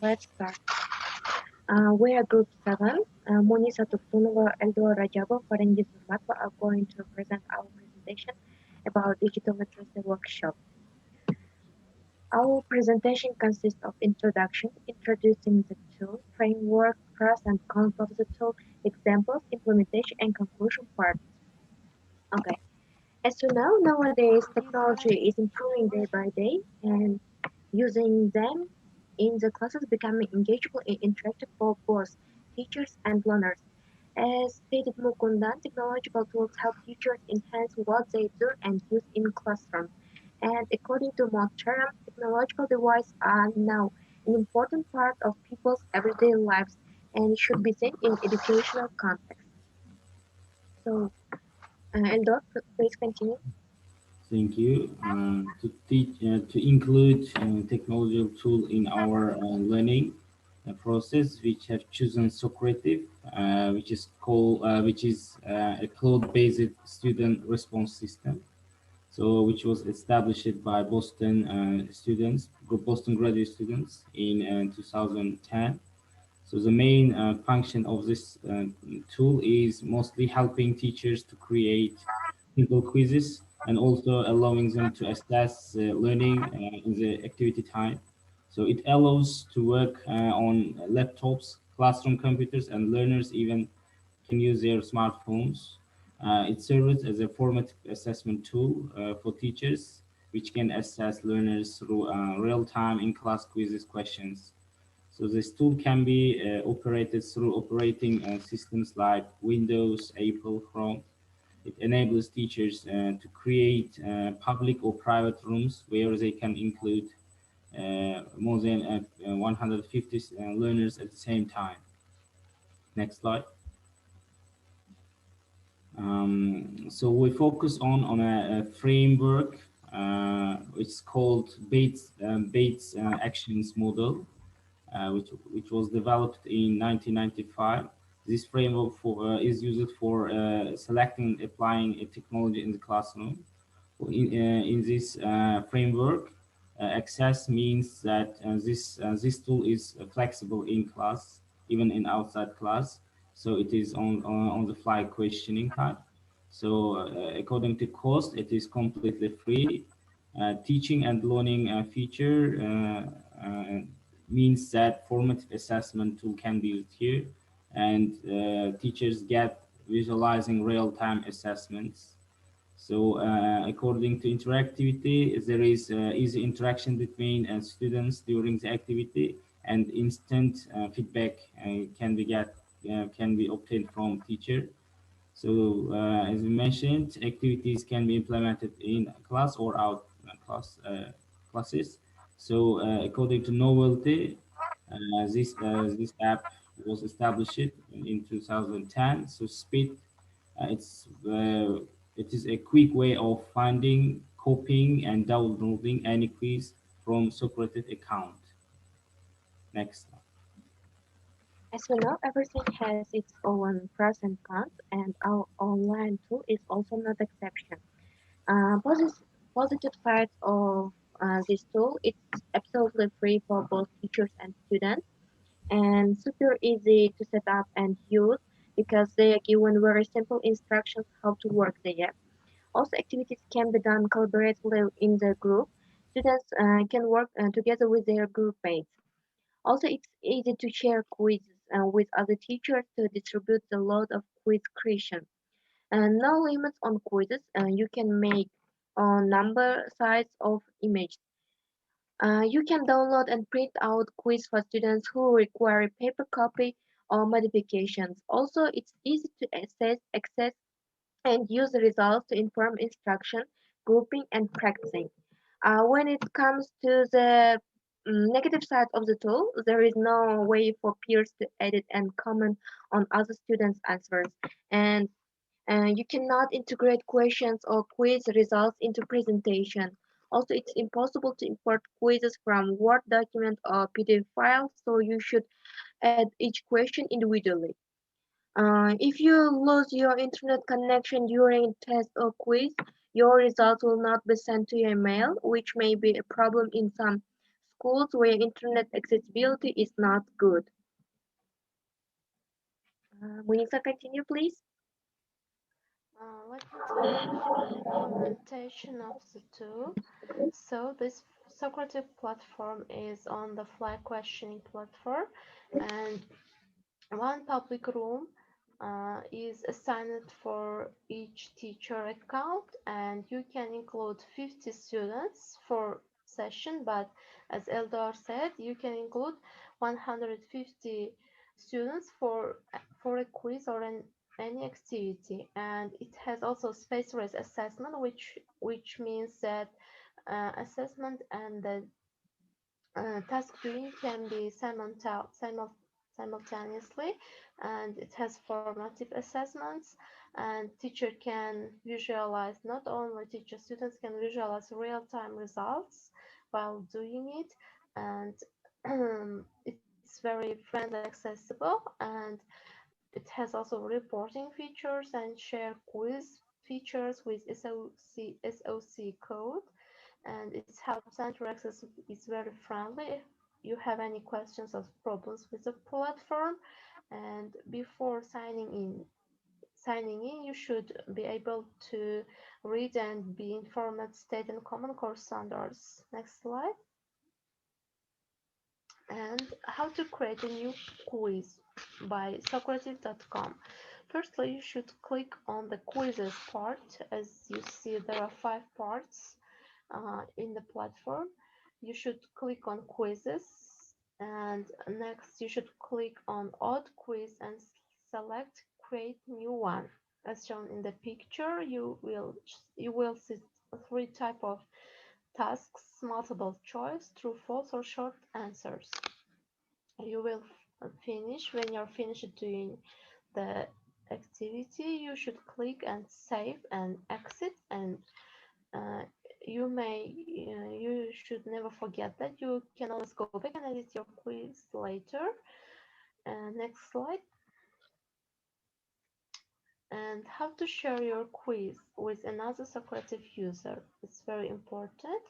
let's start. We are Group 7. Munisa, Eldor, Farangiz, are going to present our presentation about digital literacy workshop. Our presentation consists of introduction, introducing the tool, framework, pros and cons of the tool, examples, implementation, and conclusion part. Okay. As you know, nowadays technology is improving day by day, and using them in the classes becoming engageable and interactive for both teachers and learners. As stated Mukundan, technological tools help teachers enhance what they do and use in classroom. And according to Montero, technological devices are now an important part of people's everyday lives and should be seen in educational context. So, Eldor, please continue. Thank you. To include technological tool in our learning process, which have chosen Socrative, which is a cloud-based student response system. So, which was established by Boston graduate students in 2010. So the main function of this tool is mostly helping teachers to create simple quizzes and also allowing them to assess learning in the activity time. So it allows to work on laptops, classroom computers, and learners even can use their smartphones. It serves as a formative assessment tool for teachers, which can assess learners through real-time in-class quizzes questions. So this tool can be operated through operating systems like Windows, Apple, Chrome. It enables teachers to create public or private rooms where they can include more than 150 learners at the same time. Next slide. So we focus on a framework which is called Bates Actions Model, which was developed in 1995. This framework is used for selecting and applying a technology in the classroom. In this framework, access means that this tool is flexible in class, even in outside class. So it is on the fly questioning type. So according to cost, it is completely free. Teaching and learning feature means that formative assessment tool can be used here, and teachers get visualizing real-time assessments. So according to interactivity, there is easy interaction between students during the activity, and instant feedback can be obtained from teacher. So as we mentioned, activities can be implemented in class or out classes. So according to novelty, this app was established in 2010. So speed, it's it is a quick way of finding, copying, and downloading any quiz from Socrative account. Next. As we know, everything has its own pros and cons, and our online tool is also not exception. Positive sides of this tool, it's absolutely free for both teachers and students, and super easy to set up and use because they are given very simple instructions how to work the app. Also, activities can be done collaboratively in the group. Students can work together with their group mates. Also, it's easy to share quizzes with other teachers to distribute the load of quiz creation. And no limits on quizzes. You can make number size of image. You can download and print out quiz for students who require a paper copy or modifications. Also, it's easy to access and use the results to inform instruction, grouping, and practicing. When it comes to the negative side of the tool, there is no way for peers to edit and comment on other students' answers, and you cannot integrate questions or quiz results into presentation. Also, it's impossible to import quizzes from Word document or PDF file, so you should add each question individually. If you lose your internet connection during test or quiz, your results will not be sent to your email, which may be a problem in some schools where internet accessibility is not good. Munisa, continue, please. Let's talk about the implementation of the tool. So this Socrative platform is on the fly questioning platform, and one public room is assigned for each teacher account, and you can include 50 students for session, but as Eldor said, you can include 150 students for a quiz or any activity. And it has also space-based assessment, which means that assessment and the task doing can be simultaneously, and it has formative assessments, and teacher can visualize, not only teacher, students can visualize real-time results while doing it, and it's very friendly, accessible, and it has also reporting features and share quiz features with SOC code, and its help center access is very friendly if you have any questions or problems with the platform. And before signing in, you should be able to read and be informed state and common core standards. Next slide. And how to create a new quiz by Socrative.com. Firstly, you should click on the quizzes part. As you see, there are 5 parts in the platform. You should click on quizzes, and next you should click on odd quiz and select create new one. As shown in the picture, you will see 3 type of tasks: multiple choice, true, false, or short answers. You will finish. When you're finished doing the activity, you should click and save and exit, and uh, you should never forget that you can always go back and edit your quiz later. Next slide. And how to share your quiz with another Socrative user. It's very important.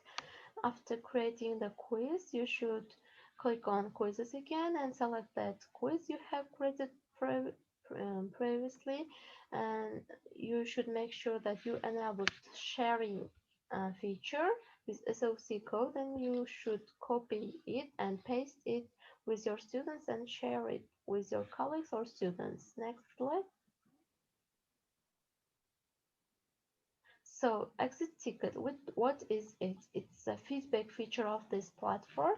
After creating the quiz, you should click on quizzes again and select that quiz you have created previously, and you should make sure that you enable sharing feature with SOC code, and you should copy it and paste it with your students and share it with your colleagues or students. Next slide. So exit ticket, what is it? It's a feedback feature of this platform.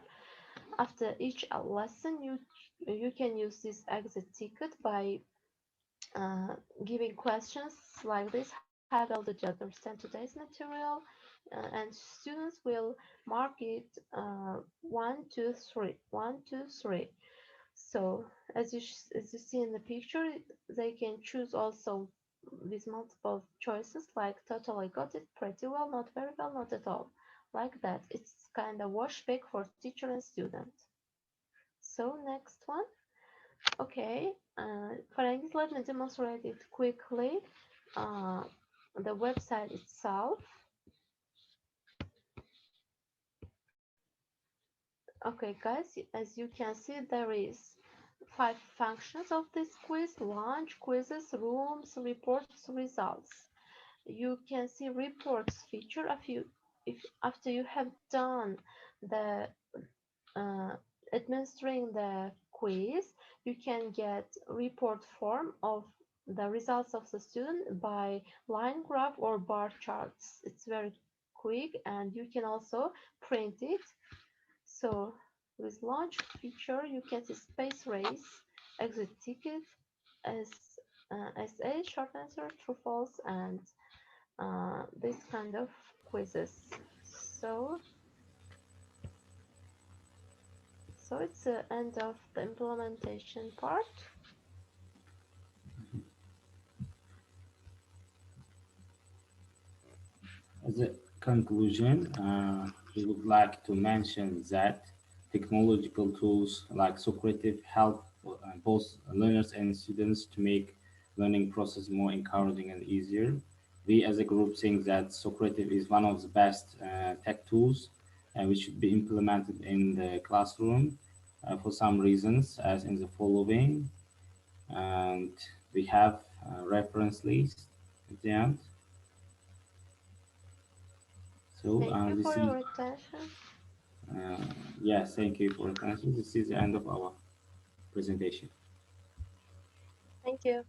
After each lesson, you can use this exit ticket by uh, giving questions like this: how well did you understand today's material? And students will mark it 1, 2, 3, 1, 2, 3. So as you see in the picture, they can choose also with multiple choices, like totally got it, pretty well, not very well, not at all, like that. It's kind of wash back for teacher and student. So next one. Okay, Farangiz, let me demonstrate it quickly. Uh, the website itself. Okay, guys, as you can see, there is 5 functions of this quiz: launch, quizzes, rooms, reports, results. You can see reports feature if after you have done the uh, administering the quiz, you can get report form of the results of the student by line graph or bar charts. It's very quick, and you can also print it. So with launch feature, you can see space race, exit ticket, as SA, short answer, true, false, and this kind of quizzes. So, so it's the end of the implementation part. As a conclusion, we would like to mention that technological tools like Socrative help both learners and students to make learning process more encouraging and easier. We as a group think that Socrative is one of the best tech tools which should be implemented in the classroom for some reasons, as in the following. And we have a reference list at the end. So Thank you this for is, your attention. uh, yes, thank you for attention. This is the end of our presentation. Thank you.